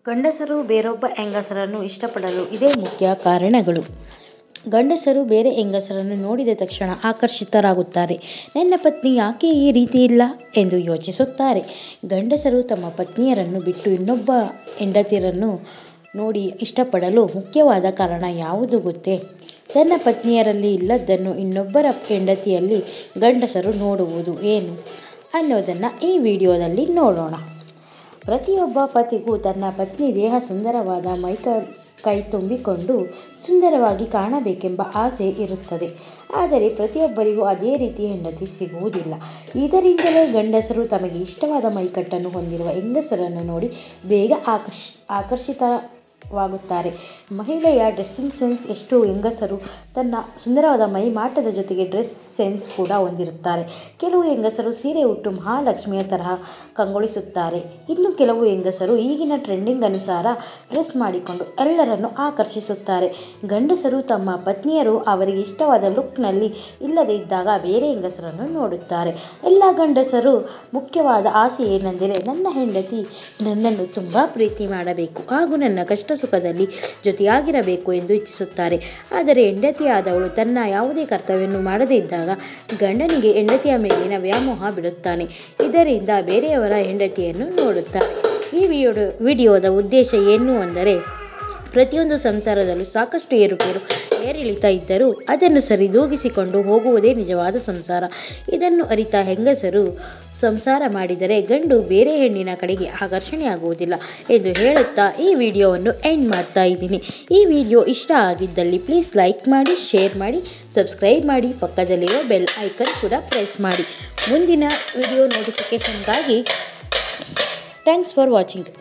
ಗಂಡಸರು ಬೇರೊಬ್ಬ ಹೆಂಗಸರನ್ನು ಇಷ್ಟಪಡಲು ಇದೇ ಮುಖ್ಯ ಕಾರಣಗಳು. ಗಂಡಸರು ಬೇರೆ ಹೆಂಗಸರನ್ನು ನೋಡಿದ ತಕ್ಷಣ ಆಕರ್ಷಿತರಾಗುತ್ತಾರೆ. ನನ್ನ ಪತ್ನಿ ಯಾಕೆ ಈ ರೀತಿ ಇಲ್ಲ ಎಂದು ಯೋಚಿಸುತ್ತಾರೆ. ಗಂಡಸರು ತಮ್ಮ ಪತ್ನಿಯರನ್ನು ಬಿಟ್ಟು ಇನ್ನೊಬ್ಬ ಹೆಂಡತಿಯರನ್ನು ನೋಡಿ ಇಷ್ಟಪಡಲು ಮುಖ್ಯವಾದ ಕಾರಣ ಯಾವುದು ಗೊತ್ತೇ? ತನ್ನ ಪತ್ನಿಯರಲ್ಲಿ ಇಲ್ಲದ್ದನ್ನು ಇನ್ನೊಬ್ಬರ ಹೆಂಡತಿಯಲ್ಲಿ ಗಂಡಸರು ನೋಡುವುದು ಏನು ಅನ್ನೋದನ್ನು ಈ ವಿಡಿಯೋದಲ್ಲಿ ನೋಡೋಣ. ಪ್ರತಿಯೊಬ್ಬ ಪತಿಗೂ ತನ್ನ ಪತ್ನಿ ದೇಹ ಸುಂದರವಾದ ಕೈ ತುಂಬಿಕೊಂಡು ಸುಂದರವಾಗಿ ಕಾಣಬೇಕೆಂಬ ಆಸೆ ಇರುತ್ತದೆ. ಆದರೆ ಪ್ರತಿಯೊಬ್ಬರಿಗೂ ಅದೇ ರೀತಿ ಹೆಂಡತಿ ಸಿಗುವುದಿಲ್ಲ. ಇದರಿಂದಲೇ ಗಂಡಸರು ತಮಗೆ ಇಷ್ಟವಾದ ಮೈಕಟ್ಟನ್ನು ಹೊಂದಿರುವ ಹೆಂಗಸರನ್ನು ನೋಡಿ ಬೇಗ ಆಕರ್ಷಿತವಾಗುತ್ತಾರೆ. ಮಹಿಳೆಯ ಡ್ರೆಸ್ಸಿಂಗ್ ಸೆನ್ಸ್ ಎಷ್ಟು ಹೆಂಗಸರು ತನ್ನ ಸುಂದರವಾದ ಮೈಮಾಟದ ಜೊತೆಗೆ ಡ್ರೆಸ್ ಸೆನ್ಸ್ ಕೂಡ ಹೊಂದಿರುತ್ತಾರೆ. ಕೆಲವು ಹೆಂಗಸರು ಸೀರೆ ಉಟ್ಟು ಮಹಾಲಕ್ಷ್ಮಿಯ ತರಹ ಕಂಗೊಳಿಸುತ್ತಾರೆ. ಇನ್ನು ಕೆಲವು ಹೆಂಗಸರು ಈಗಿನ ಟ್ರೆಂಡಿಂಗ್ ಅನುಸಾರ ಡ್ರೆಸ್ ಮಾಡಿಕೊಂಡು ಎಲ್ಲರನ್ನು ಆಕರ್ಷಿಸುತ್ತಾರೆ. ಗಂಡಸರು ತಮ್ಮ ಪತ್ನಿಯರು ಅವರಿಗೆ ಇಷ್ಟವಾದ ಲುಕ್ನಲ್ಲಿ ಇಲ್ಲದೇ ಇದ್ದಾಗ ಬೇರೆ ಹೆಂಗಸರನ್ನು ನೋಡುತ್ತಾರೆ. ಎಲ್ಲ ಗಂಡಸರು ಮುಖ್ಯವಾದ ಆಸೆ ಏನೆಂದರೆ ನನ್ನ ಹೆಂಡತಿ ನನ್ನನ್ನು ತುಂಬ ಪ್ರೀತಿ ಮಾಡಬೇಕು ಹಾಗೂ ನನ್ನ ಕಷ್ಟ ಸುಖದಲ್ಲಿ ಜೊತೆಯಾಗಿರಬೇಕು ಎಂದು ಇಚ್ಛಿಸುತ್ತಾರೆ. ಆದರೆ ಹೆಂಡತಿಯಾದವಳು ತನ್ನ ಯಾವುದೇ ಕರ್ತವ್ಯವನ್ನು ಮಾಡದೇ ಇದ್ದಾಗ ಗಂಡನಿಗೆ ಹೆಂಡತಿಯ ಮೇಲಿನ ವ್ಯಾಮೋಹ ಬಿಡುತ್ತಾನೆ. ಇದರಿಂದ ಬೇರೆಯವರ ಹೆಂಡತಿಯನ್ನು ನೋಡುತ್ತಾರೆ. ಈ ವಿಡಿಯೋದ ಉದ್ದೇಶ ಏನು ಅಂದರೆ, ಪ್ರತಿಯೊಂದು ಸಂಸಾರದಲ್ಲೂ ಸಾಕಷ್ಟು ಏರುಪೇರು ಏರಿಳಿತ ಇದ್ದರೂ ಅದನ್ನು ಸರಿದೂಗಿಸಿಕೊಂಡು ಹೋಗುವುದೇ ನಿಜವಾದ ಸಂಸಾರ. ಇದನ್ನು ಅರಿತ ಹೆಂಗಸರು ಸಂಸಾರ ಮಾಡಿದರೆ ಗಂಡು ಬೇರೆ ಹೆಣ್ಣಿನ ಕಡೆಗೆ ಆಕರ್ಷಣೆಯಾಗುವುದಿಲ್ಲ ಎಂದು ಹೇಳುತ್ತಾ ಈ ವಿಡಿಯೋವನ್ನು ಎಂಡ್ ಮಾಡ್ತಾ ಇದ್ದೀನಿ. ಈ ವಿಡಿಯೋ ಇಷ್ಟ ಆಗಿದ್ದಲ್ಲಿ ಪ್ಲೀಸ್ ಲೈಕ್ ಮಾಡಿ, ಶೇರ್ ಮಾಡಿ, ಸಬ್ಸ್ಕ್ರೈಬ್ ಮಾಡಿ, ಪಕ್ಕದಲ್ಲಿರೋ ಬೆಲ್ ಐಕನ್ ಕೂಡ ಪ್ರೆಸ್ ಮಾಡಿ. ಮುಂದಿನ ವಿಡಿಯೋ ನೋಟಿಫಿಕೇಷನ್ಗಾಗಿ ಥ್ಯಾಂಕ್ಸ್ ಫಾರ್ ವಾಚಿಂಗ್.